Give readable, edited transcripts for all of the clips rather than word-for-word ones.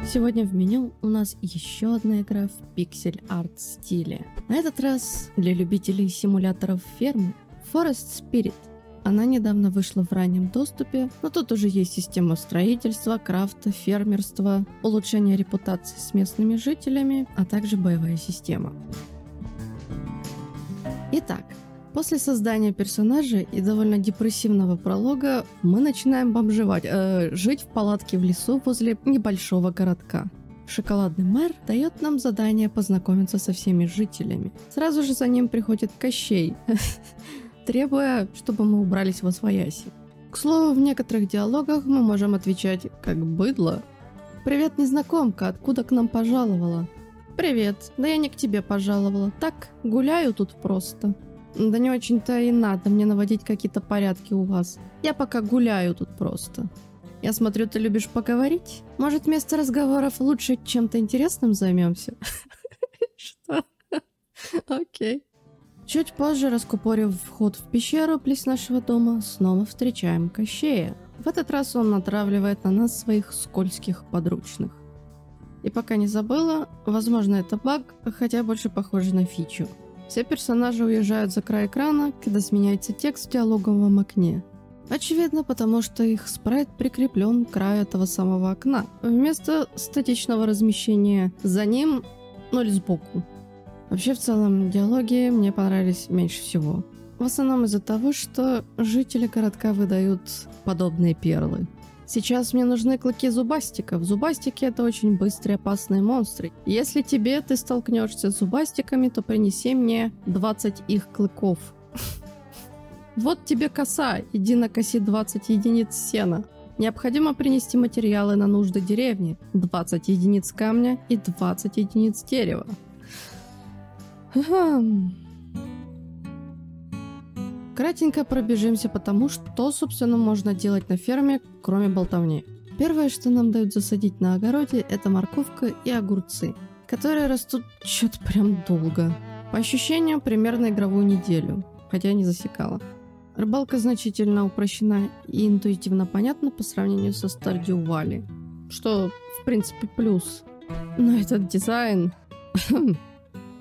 Сегодня в меню у нас еще одна игра в пиксель-арт стиле. На этот раз для любителей симуляторов фермы Forest Spirit. Она недавно вышла в раннем доступе, но тут уже есть система строительства, крафта, фермерства, улучшение репутации с местными жителями, а также боевая система. Итак, после создания персонажа и довольно депрессивного пролога мы начинаем бомжевать, жить в палатке в лесу возле небольшого городка. Шоколадный мэр дает нам задание познакомиться со всеми жителями. Сразу же за ним приходит Кощей, требуя, чтобы мы убрались восвояси. К слову, в некоторых диалогах мы можем отвечать как быдло. «Привет, незнакомка, откуда к нам пожаловала?» «Привет, да я не к тебе пожаловала, так, гуляю тут просто». «Да не очень-то и надо мне наводить какие-то порядки у вас. Я пока гуляю тут просто». «Я смотрю, ты любишь поговорить? Может, вместо разговоров лучше чем-то интересным займемся?» «Что? Окей». Чуть позже, раскупорив вход в пещеру близ нашего дома, снова встречаем Кощея. В этот раз он натравливает на нас своих скользких подручных. И пока не забыла, возможно это баг, хотя больше похоже на фичу. Все персонажи уезжают за край экрана, когда сменяется текст в диалоговом окне. Очевидно, потому что их спрайт прикреплен к краю этого самого окна, вместо статичного размещения за ним, ну или сбоку. Вообще, в целом, диалоги мне понравились меньше всего. В основном из-за того, что жители городка выдают подобные перлы. Сейчас мне нужны клыки зубастиков. Зубастики — это очень быстрые опасные монстры. Если ты столкнешься с зубастиками, то принеси мне 20 их клыков. Вот тебе коса, иди накоси 20 единиц сена. Необходимо принести материалы на нужды деревни, 20 единиц камня и 20 единиц дерева. Кратенько пробежимся по тому, что, собственно, можно делать на ферме, кроме болтовни. Первое, что нам дают засадить на огороде, это морковка и огурцы, которые растут что-то прям долго. По ощущениям, примерно игровую неделю, хотя я не засекала. Рыбалка значительно упрощена и интуитивно понятна по сравнению со Stardew Valley, что, в принципе, плюс. Но этот дизайн...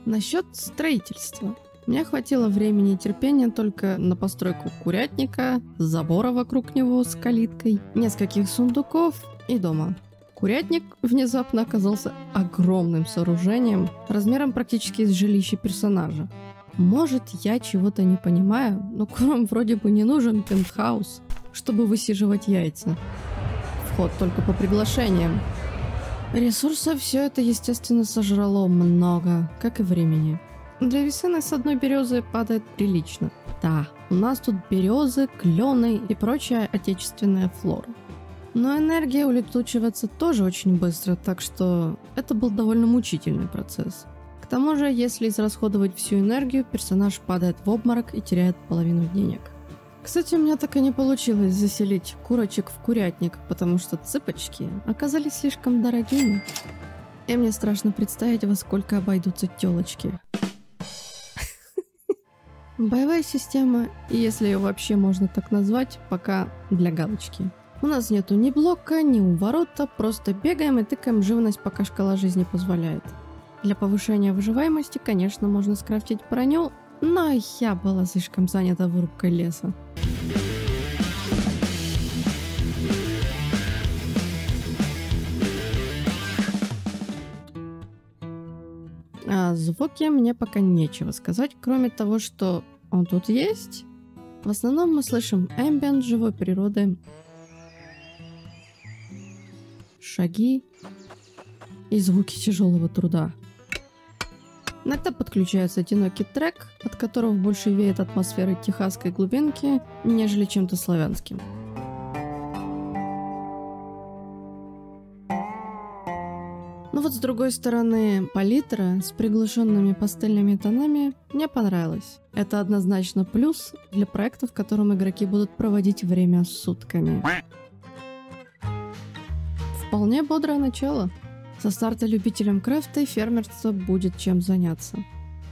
Насчет строительства. Мне хватило времени и терпения только на постройку курятника, забора вокруг него с калиткой, нескольких сундуков и дома. Курятник внезапно оказался огромным сооружением, размером практически с жилища персонажа. Может, я чего-то не понимаю, но курам вроде бы не нужен пентхаус, чтобы высиживать яйца. Вход только по приглашениям. Ресурсов все это, естественно, сожрало много, как и времени. Для весны с одной березы падает прилично. Да, у нас тут березы, клены и прочая отечественная флора. Но энергия улетучивается тоже очень быстро, так что это был довольно мучительный процесс. К тому же, если израсходовать всю энергию, персонаж падает в обморок и теряет половину денег. Кстати, у меня так и не получилось заселить курочек в курятник, потому что цыпочки оказались слишком дорогими. И мне страшно представить, во сколько обойдутся телочки. Боевая система, если ее вообще можно так назвать, пока для галочки. У нас нету ни блока, ни уворота, просто бегаем и тыкаем живность, пока шкала жизни позволяет. Для повышения выживаемости, конечно, можно скрафтить броню, но я была слишком занята вырубкой леса. О звуке мне пока нечего сказать, кроме того, что он тут есть. В основном мы слышим эмбиент живой природы, шаги и звуки тяжелого труда. Иногда подключается одинокий трек, от которого больше веет атмосферой техасской глубинки, нежели чем-то славянским. Но вот с другой стороны, палитра с приглушенными пастельными тонами мне понравилась. Это однозначно плюс для проекта, в котором игроки будут проводить время сутками. Вполне бодрое начало. Со старта любителям крафта и фермерства будет чем заняться.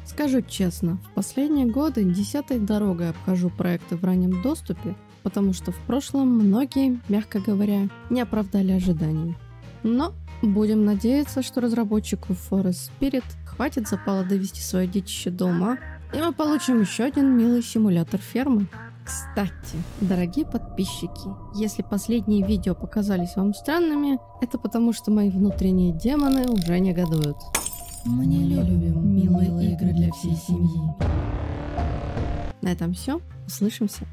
Скажу честно, в последние годы 10-й дорогой обхожу проекты в раннем доступе, потому что в прошлом многие, мягко говоря, не оправдали ожиданий. Но Будем надеяться, что разработчику Forest Spirit хватит запала довести свое детище до ума, и мы получим еще один милый симулятор фермы. Кстати, дорогие подписчики, если последние видео показались вам странными, это потому, что мои внутренние демоны уже негодуют. Мы не любим милые игры для всей семьи. На этом все. Услышимся.